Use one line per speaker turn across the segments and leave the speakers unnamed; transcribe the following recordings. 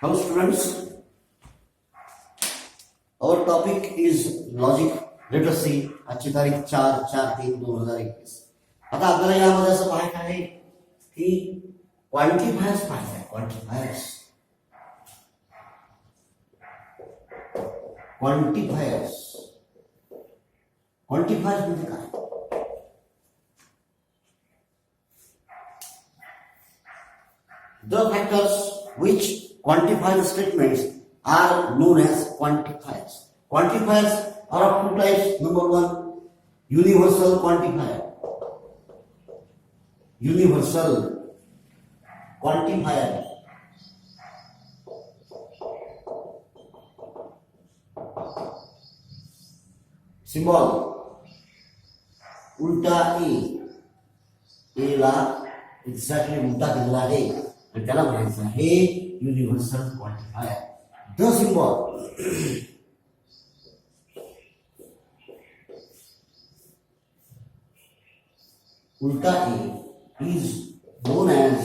Hello students, our topic is logic. Let us see. आजची तारीख 4/4/3/2021. आता आपल्याला यामध्ये असं पाहायचं आहे की क्वांटिफायर्स पाहायचं आहे. क्वांटिफायर्स म्हणजे काय? The factors which quantify the statements are known as quantifiers. Quantifiers are of two types. Number one, universal quantifier. Universal quantifier. Symbol उल्टा ए ला एक्झॅक्टली उलटा दिलेला आहे आणि त्याला म्हणायचं आहे युनिव्हर्सल क्वांटिफायर. द सिम्बॉल उल्टा A is known as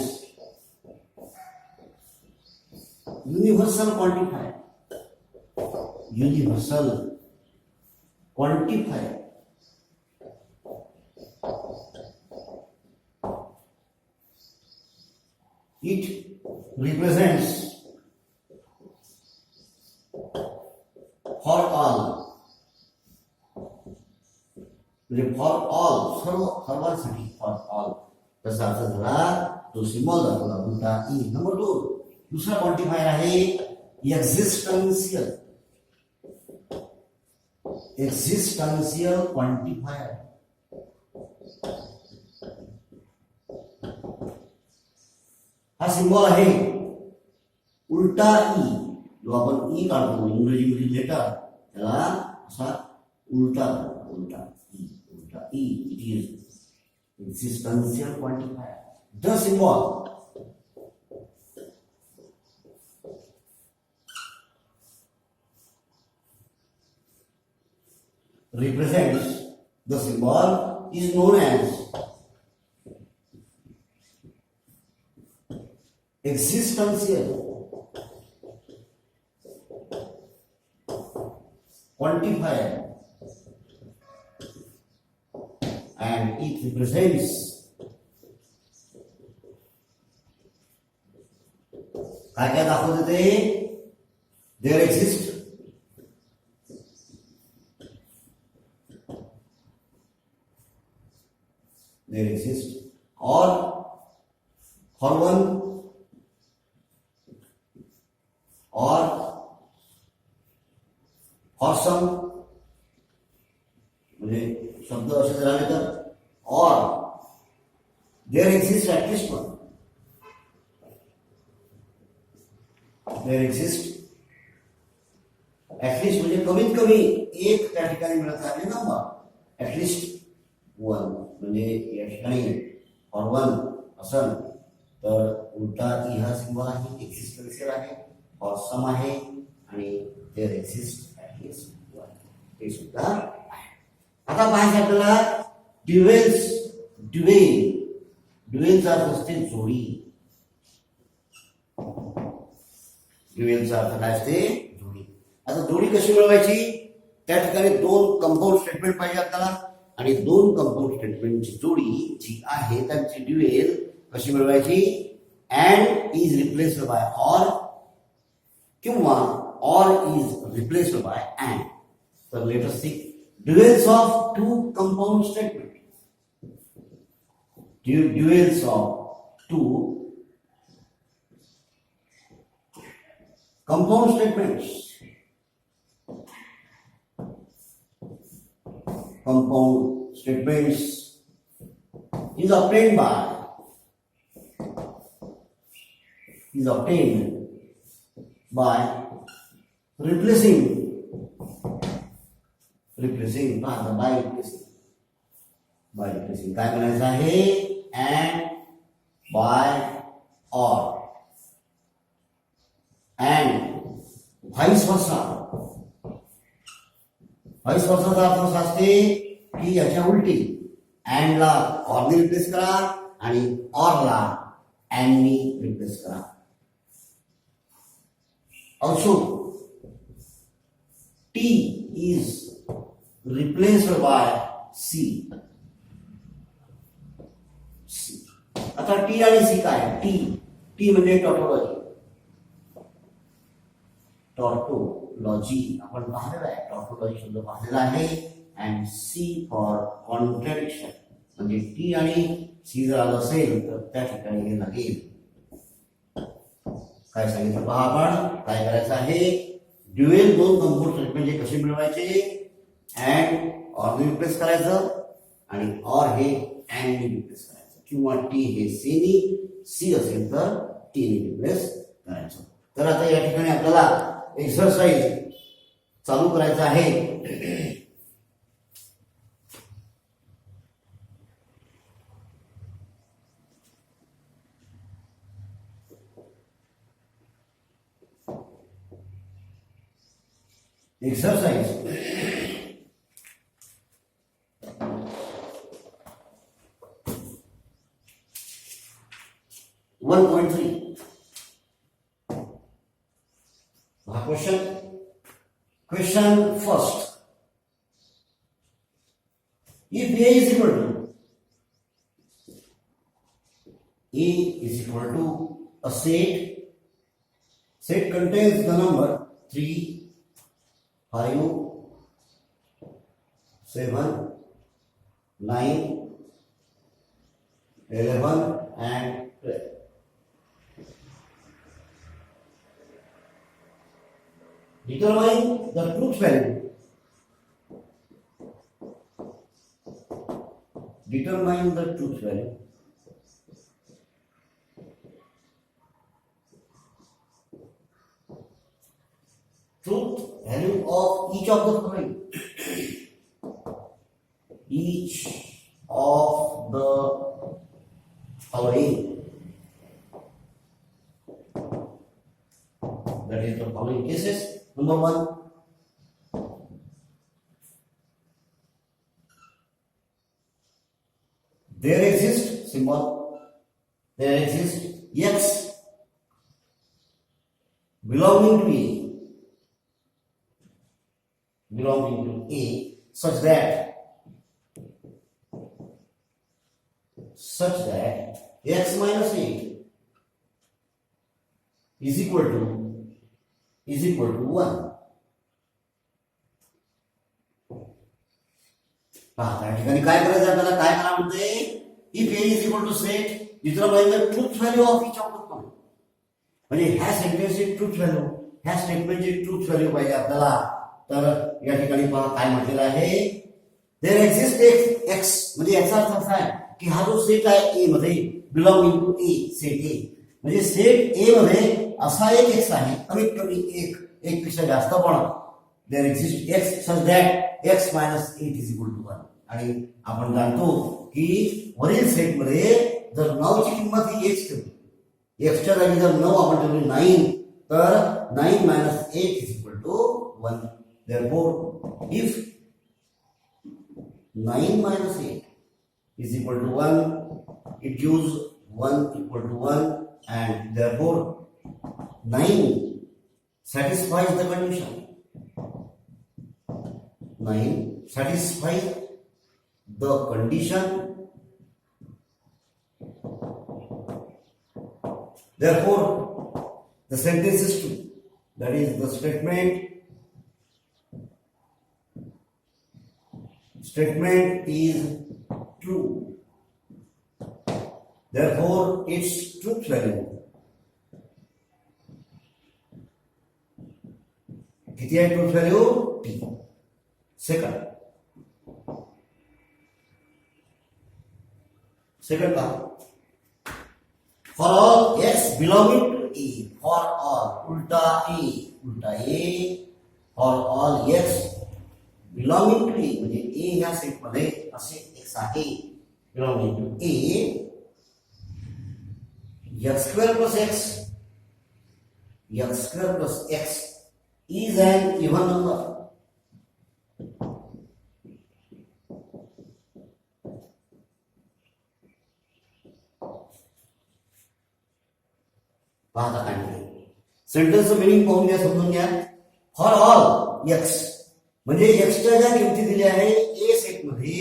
universal quantifier. Universal quantifier. It represents for all. For all, सर्वांसाठी for all. तसा अर्थ झाला तो सिम्बॉल दाखवला उलटा ई. नंबर 2, दुसरा क्वांटिफायर आहे एक्झिस्टन्शियल. एक्झिस्टन्शियल क्वांटिफायर. हा सिम्बॉल आहे उलटा ई. जो आपण ई काढतो इंग्रजीमधील लेटर त्याला असा उलटा E. It is existential quantifier. The symbol represents, the symbol is known as existential quantifier and it represents काय दाखवते ते there exists or for one or for some म्हणजे शब्द असे जर आले तर or there exists at least one. There exists at least म्हणजे कमीत कमी एक त्या ठिकाणी मिळत आहे नंबर. at least वन म्हणजे या ठिकाणी फॉर वन असेल तर उलटा ई हा सिम्बॉल आहे. एक्झिस्टन्शियल आहे, फॉर सम आहे आणि देअर एक्झिस्ट ॲटलीस्ट वन हे सुद्धा आहे. आता पाहायचं आपल्याला ड्युएलचा अर्थ असते जोडी. ड्युएलचा अर्थ काय असते? जोडी. आता जोडी कशी मिळवायची? त्या ठिकाणी दोन कंपाऊंड स्टेटमेंट पाहिजे आपल्याला आणि दोन कंपाऊंड स्टेटमेंटची जोडी जी आहे त्यांची ड्युएल कशी मिळवायची? And is replaced by or किंवा or is replaced by and. तर let us see duals of two compound statement. Duals of two compound statements. Compound statements is obtained by replacing काय म्हणायचं आहे? and by or and vice versa. Vice वर्साचा अर्थ असा असते की याच्या उलटी अँडला ऑरने रिप्लेस करा आणि ऑरला अँडनी रिप्लेस करा. Also T is replaced by C. आता टी आणि सी काय टी टी म्हणजे टॉटोलॉजी. टॉटोलॉजी आपण पाहिलेला आहे, टॉटोलॉजी शब्द पाहिलेला आहे. अँड सी फॉर कॉन्ट्रडिक्शन, म्हणजे टी आणि सी जर आलं असेल तर त्या ठिकाणी हे लागेल. काय सांगितलं पहा, आपण काय करायचं आहे, ड्युएल दोन कंपाऊंड स्टेटमेंट कसे मिळवायचे, अँड ऑर रिप्लेस करायचं आणि ऑर हे अँड रिप्लेस करायचं, किंवा टी हे सी नी, सी असेल तर टी ने रिप्लेस करायचं. तर आता या ठिकाणी आपल्याला एक्सरसाइज चालू करायचं आहे. Exercise 1.3. Question first. If A is equal to a set contains the number 3, 5, 7, 9, 11 and 12. Determine the truth value. Determine the truth value. Truth value of each of the following. Each of the following. That is the following cases. Number 1. There exists symbol. There exists X belonging to A. Belonging to A such that X minus 8 is equal to 1. त्या ठिकाणी काय करायचं आपल्याला, काय करा म्हणते, if A is equal to set determine the truth value of each of the following. म्हणजे ह्या सेंटेन्सची ट्रूथ व्हॅल्यू, ह्या स्टेटमेंटची ट्रूथ व्हॅल्यू पाहिजे आपल्याला. तर या ठिकाणी पहा काय म्हटलेलं आहे, देयर एक्झिस्ट एक्स, म्हणजे याचा अर्थ असा आहे की हा जो सेट आहे ए मध्ये belonging to A, set A म्हणजे सेट ए मध्ये असा एक एक्स आहे, कमीत कमी एक पेक्षा जास्त, पण there exist x such that x minus 8 is equal to 1. आणि आपण जाणतो की वरील सेट मध्ये जर 9 ची किंमत ही एक्स ठेवली, एक्सच्या जागी जर 9 आपण ठेवली 9, तर 9 minus 8 is equal to 1. Therefore, if 9 minus 8 is equal to 1, it gives 1 equal to 1, and therefore 9 satisfies the condition. 9 satisfies the condition. Therefore, the sentence is true. That is, the statement is true. Therefore, its truth value किती आहे, truth value T. Second का, for all x belonging to A, for all उल्टा A, for all x belonging to A, म्हणजे A ह्या set मध्ये असे x आहे, belonging to A, x² plus x is an even number. पाहता काय, सेंटेन्सचं meaning पाहून घ्या, समजून घ्या. फॉर ऑल एक्स म्हणजे एक्सच्या ज्या किमती दिल्या आहे ए सेट मध्ये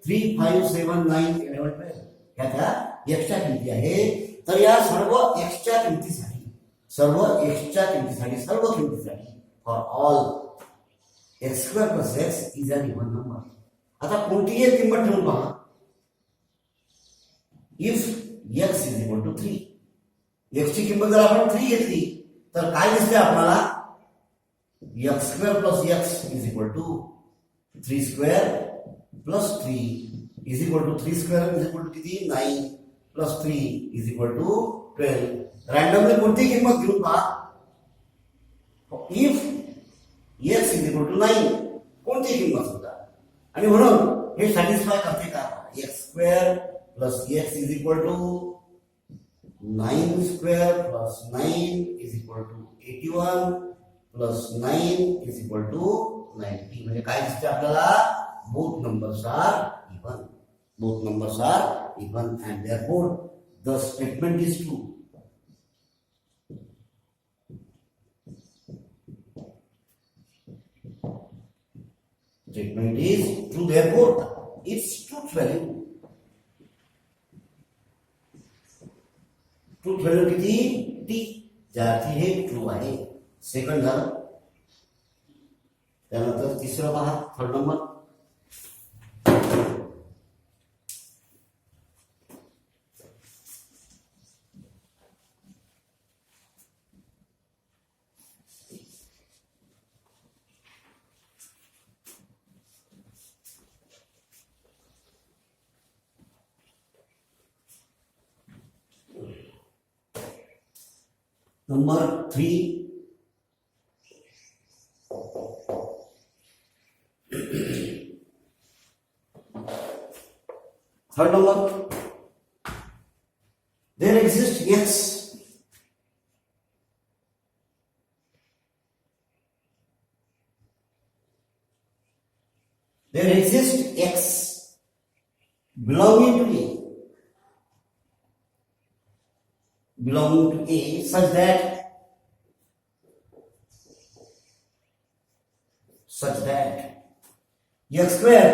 3, 5, 7, 9, 11, 12 ह्या त्या एक्सच्या किमती आहे. तर या सर्व एक्सच्या किमतीसाठी सर्व किमतीसाठी for all x square plus x is an even number. आता कोणतीही एक किंमत ठेवून पहा. If x is equal to 3, एक्सची किंमत जर आपण 3 घेतली तर काय दिसते आपल्याला? X square plus x is equal to 3 square plus 3 is equal to 3 square is equal to किती? 9 plus 3 is equal to 12. Randomly कोणती किंमत घेऊन पहा. If x is equal to 9 कोणती किंमत सुद्धा, आणि म्हणून हे सॅटिस्फाय करते का? X square plus x is equal to 9 square plus 9 is equal to 81 plus 9 is equal to 90. म्हणजे काय दिसते आपल्याला? Both numbers are even. And therefore the statement is true. Statement is true, therefore its truth value किती? T. ज्याची हे true आहे. Second झालं. त्यानंतर तिसरं पहा, third number. Number 3. Third number. There exists x. There exists x belonging to A. Such that x square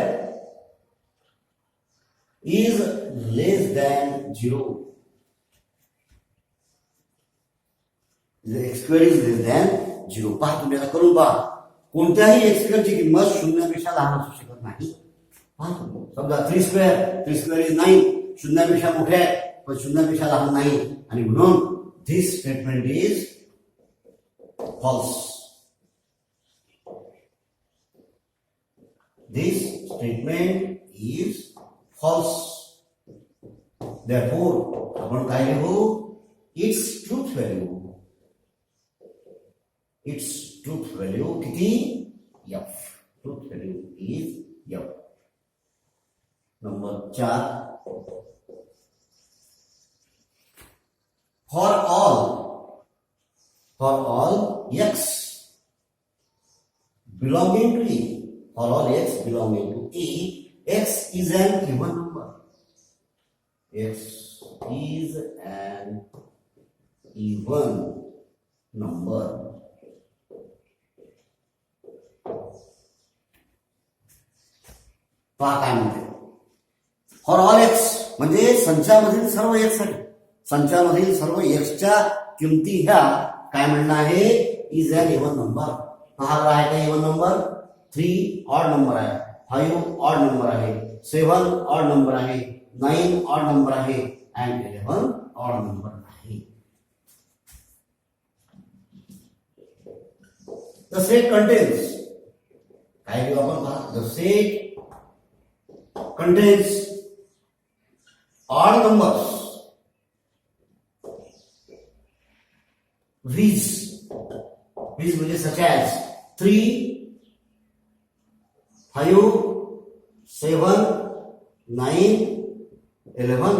is less than 0. x square is less than 0. पहा, तुम्ही आता करून पहा. कोणत्याही x square ची किंमत शून्यापेक्षा लहान असू शकत नाही. समजा 3 स्क्वेअर इज 9, शून्यापेक्षा मोठे आहे पण शून्यापेक्षा लहान नाही, आणि म्हणून this statement is false. This statement is false. Therefore, आपण काय लिहू? Its truth value किती? F. Truth value is F. Number 4. For all x belonging to A. For all x belonging to A, x is an even number. X is an even number. पहा काय म्हणते. For all x म्हणजे संचामधील सर्व x साठी, संचामधील सर्व एक्सच्या किमती ह्या काय म्हणणं आहे? Is an even number. हा आहे का इवन नंबर? 3 ऑड नंबर आहे, 5 ऑड नंबर आहे, 7 ऑड नंबर आहे, 9 ऑड नंबर आहे, and 11 ऑड नंबर आहे. The set contains, काय लिहू आपण पहा? The set contains odd numbers which म्हणजे such as 3, 5, 7, 9, 11.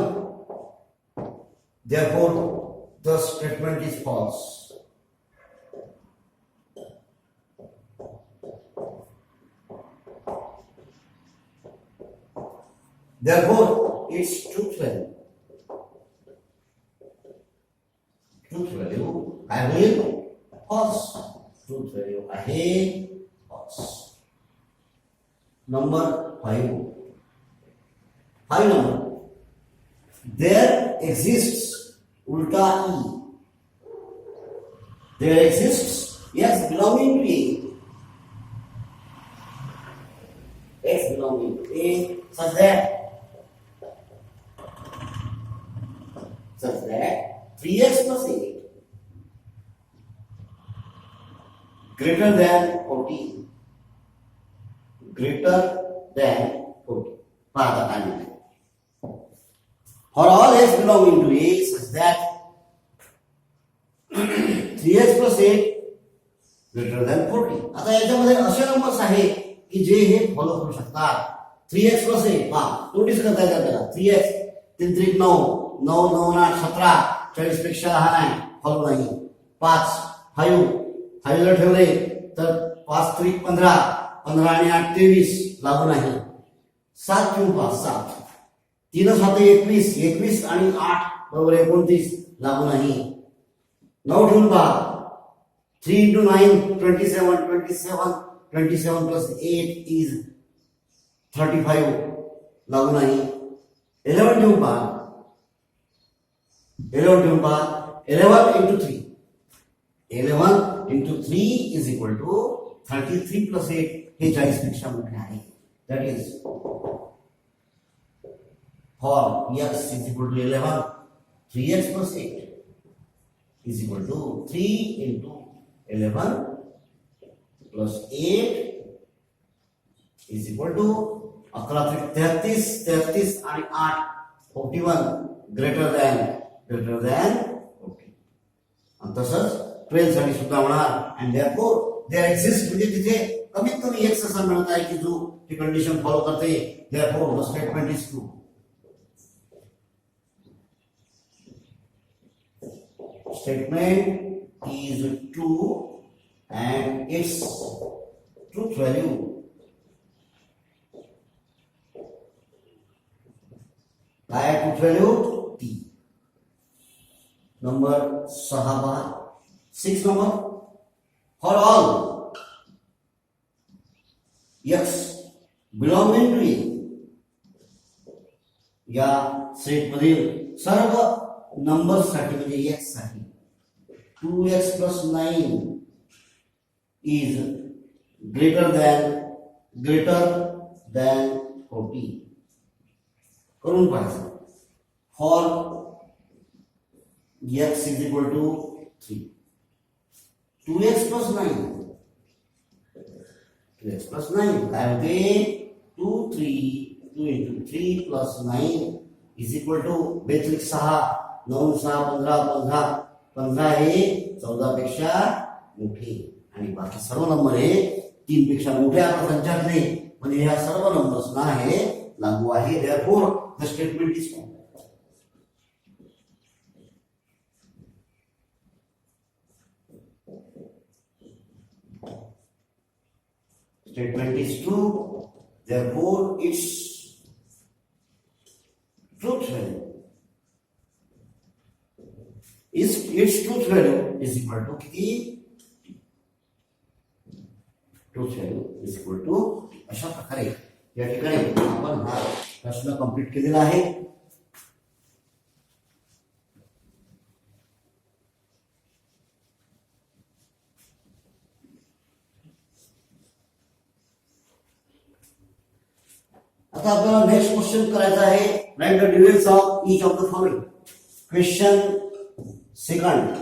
Therefore, the statement is false. Therefore, its truth value I will false. Truth value आहे false. Number 5. 5 number. There exists ulta E. There exists X belonging to A. X belonging to A such that 3x plus 8 greater than 40. Greater than 40. Father and for all x belonging to A such that 3x plus 8 greater than 40. आता याच्यामध्ये असे numbers आहे की जे हे follow करू शकतात. 3x plus 8 हा notice करता येतात त्याला. 3x 3 3 9 9 9 8 17 40 पेक्षा लहान आहे, फॉलो नाही. 5 5 जर ठेवले तर 5 3 15 15 आणि 8 23 लागू नाही. 7 3 5 7 3 7 21 21 आणि 8 बरोबर 29 लागू नाही. 9 ठेवून पहा. 3 into 9 27 27 27 plus 8 is 35 लागू नाही. 11 ठेवून पहा. 11 into 3 11 into 3 is equal to 33 plus 8 हे 40 पेक्षा मोठे आहे. That is for x is equal to 11, 3x plus 8 is equal to 3 into 11 plus 8 is equal to 11 33 33 आणि 8 41 greater than 40. आणि तसंच 12 साठी सुद्धा होणार. and therefore there exists म्हणजे तिथे कमीत कमी x असा मिळत आहे की जो ती कंडिशन फॉलो करते. therefore the statement is true. Statement is true and its truth value काय truth value T. Number 6 number. For all x belonging to A या सेट मधील सर्व नंबर्स साठी म्हणजे x साठी 2x plus 9 is greater than 40. करून पाहायचं. for x is equal to 3 2x plus 9 काय होते 2 into 3 plus 9 is equal to 6 9 6 15 15 हे 14 पेक्षा मोठे आणि बाकी सर्व नंबर हे 3 पेक्षा मोठे आपल्या संख्यातले म्हणजे ह्या सर्व नंबर्सना हे लागू आहे. therefore the statement is true. Statement is true, therefore its truth value its truth value is equal to किती truth value is equal to अशा प्रकारे या ठिकाणी आपण हा प्रश्न कंप्लीट केलेला आहे. आता आपल्याला नेक्स्ट क्वेश्चन करायचा आहे. Write the duals of each of the following. Question second.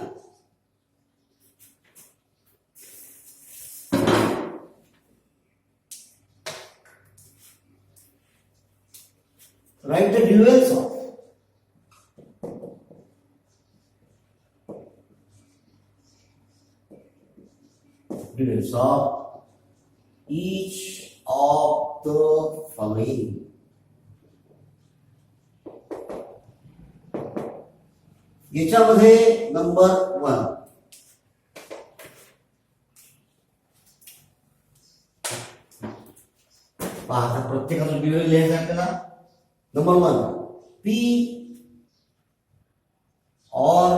Write the duals of each of the following. याच्यामध्ये नंबर 1 पहा. प्रत्येकाचं ड्युअल लिहायचं आपल्याला. Number 1 P or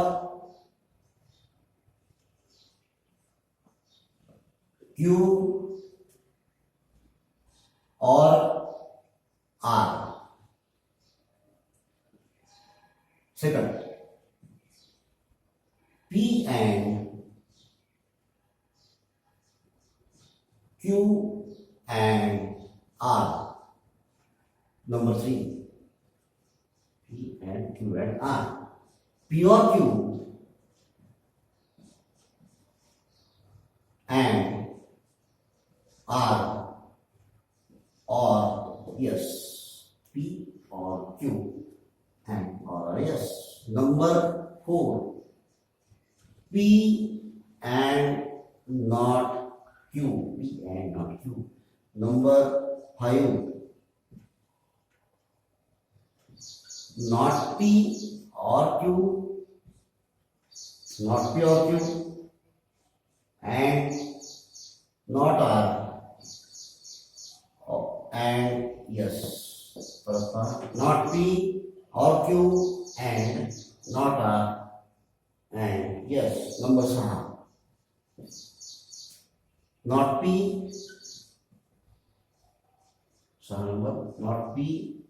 Q or R. Second, P and Q and R. Number 3, P and Q and R. P or Q and R or yes. P or Q and or yes. Number 4, P and not Q. P and not Q. Number 5, not P or Q, not P or Q, and not R, and yes, not P or Q and not R, and yes. Number 7, not P, number not P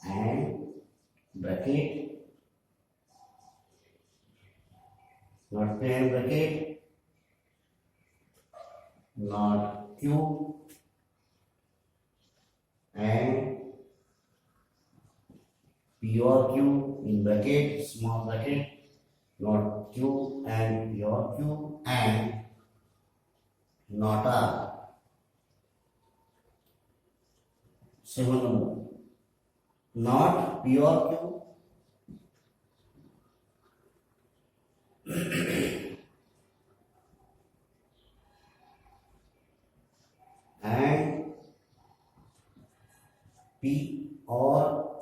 and bracket, not P and bracket, not Q and P or Q in bracket, small bracket, not Q and P or Q and not R. 7 number, not P or Q and P or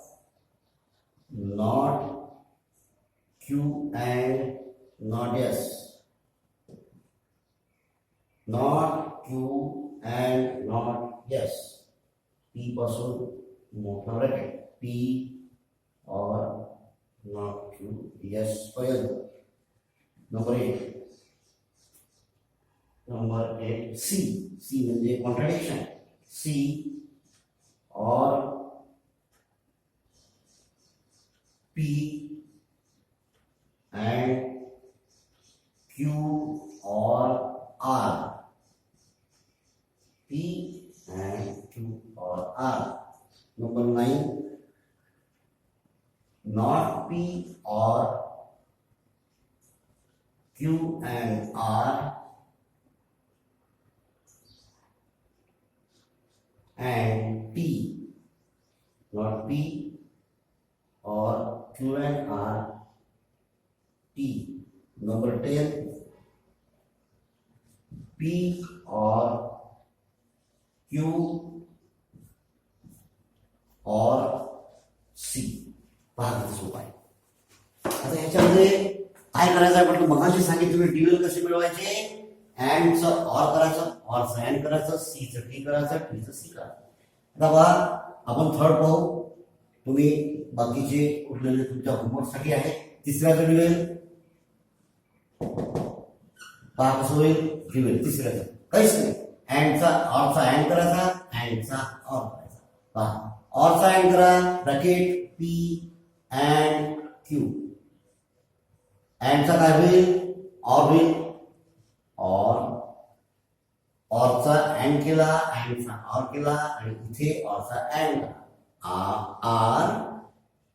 not Q and not S, not Q and not yes. P पासून मोठा bracket, P or not Q, yes पर्यंत. Number 8, C. C म्हणजे contradiction. C or P and Q or R. P and Q or R. Number 9, not P or Q and R and T, not P or Q and R, T. Number 10, P or Q or C. पहा किती सोपं आहे. आता ह्याच्यामध्ये काय करायचं आहे म्हटलं, मगाशी सांगितलं ड्युअल कसे मिळवायचे. अँडचं ऑर करायचं, ऑरचं अँड करायचं, सीचं टी करायचं, टीचं सी करायचं. आता बघा आपण थर्ड पाहू. तुम्ही बाकीचे उरलेले तुमच्या होमवर्कसाठी आहे. तिसऱ्याचं ड्युअल पहा कसं होईल. ड्युअल तिसऱ्याचं काहीच नाही. अँडचा ऑरचा अँड करायचा, अँडचा ऑर करायचा. पहा ऑरचा अँड करा, ब्रॅकेट पी अँड क्यू. अँडचा काय होईल, ऑर होईल. ऑरचा अँड केला, अँडचा ऑर केला आणि इथे ऑरचा अँड आर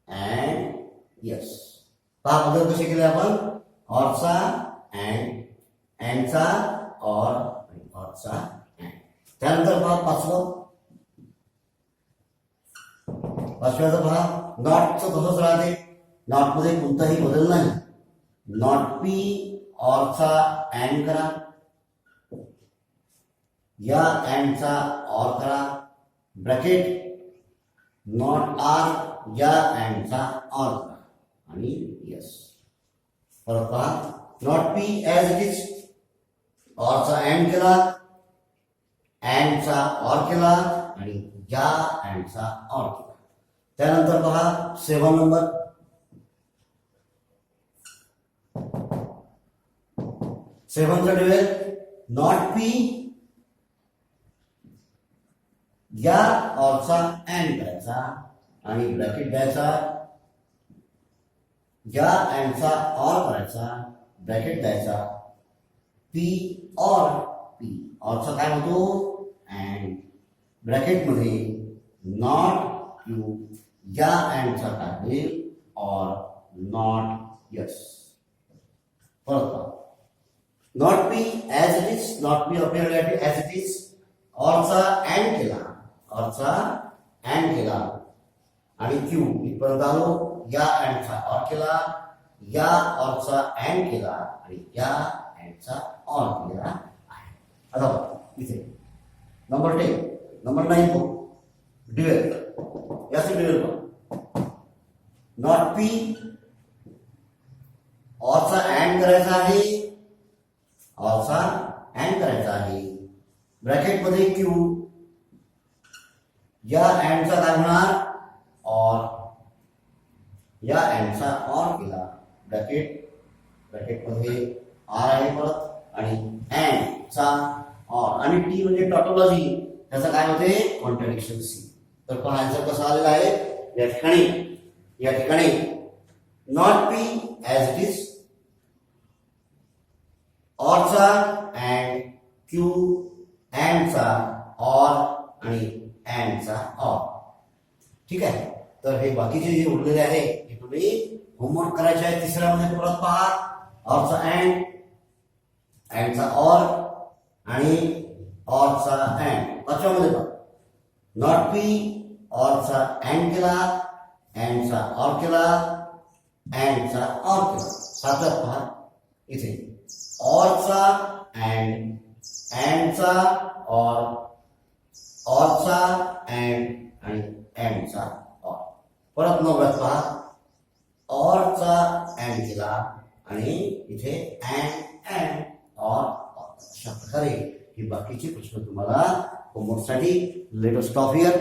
अँड यस. पहा बदल कसे केले आपण. ऑरचा अँड, अँडचा ऑर आणि ऑरचा अँड. त्यानंतर पहा पाचव्याचं पहा. नॉटचं तसंच राहते. नॉट मध्ये कोणताही बदल नाही. नॉट पी ऑरचा अँड करा, या अँडचा ऑर करा, ब्रॅकेट नॉट आर या अँडचा ऑर करा आणि यस. परत पहा. Not P as it is, ऑरचा अँड केला, अँडचा ऑर केला आणि या अँडचा ऑर केला. त्यानंतर पहा 7 नंबर. 7चा ड्युएल, नॉट पी या ऑरचा अँड करायचा आणि ब्रॅकेट द्यायचा, या अँडचा ऑर करायचा, ब्रॅकेट द्यायचा, पी ऑर, पी ऑरचा काय होतो अँड, ब्रॅकेटमध्ये नॉट क्यू, या अँडचा काय होईल ऑर नॉट यस. परत not P as it is, not P appear as it is, ऑरचा अँड केला, ऑरचा अँड केला आणि क्यू इथपर्यंत आलो, या अँडचा ऑर केला, या ऑरचा अँड केला आणि या अँडचा ऑर केला आहे. आता बघा इथे नंबर 10, नंबर 9 बघू, ड्युएल. याचे ड्युएल बघा, नॉट पी ऑरचा अँड करायचा आहे, ऑरचा अँड करायचा आहे, ब्रॅकेटमध्ये क्यू, या अँडचा काय होणार ऑर, या अँडचा ऑर केला, ब्रॅकेटमध्ये आर आहे परत आणि अँडचा ऑर आणि टी म्हणजे टॉटोलॉजी, त्याचा काय होते कॉन्ट्रडिक्शन सी. तर पहा आन्सर कसा आलेला आहे या ठिकाणी not P as it is, ऑरचा अँड, क्यू अँडचा ऑर आणि अँडचा ऑर. ठीक आहे. तर हे बाकीचे जे उरलेले आहे हे तुम्ही होमवर्क करायचे आहे. तिसऱ्यामध्ये परत पहा, ऑरचा अँड, अँडचा ऑर आणि ऑरचा अँड. पाचव्यामध्ये पहा, नॉट पी ऑरचा अँड केला, अँडचा ऑर केला, अँडचा ऑर केला. सातव्यात पहा इथे ऑरचा अँड, अँडचा ऑर, ऑरचा अँड आणि अँडचा ऑर. परत नवव्यात पहा, ऑरचा अँड केला आणि इथे अँड ऑर. अशा प्रकारे हे बाकीचे प्रश्न तुम्हाला होमवर्कसाठी. Let us stop here.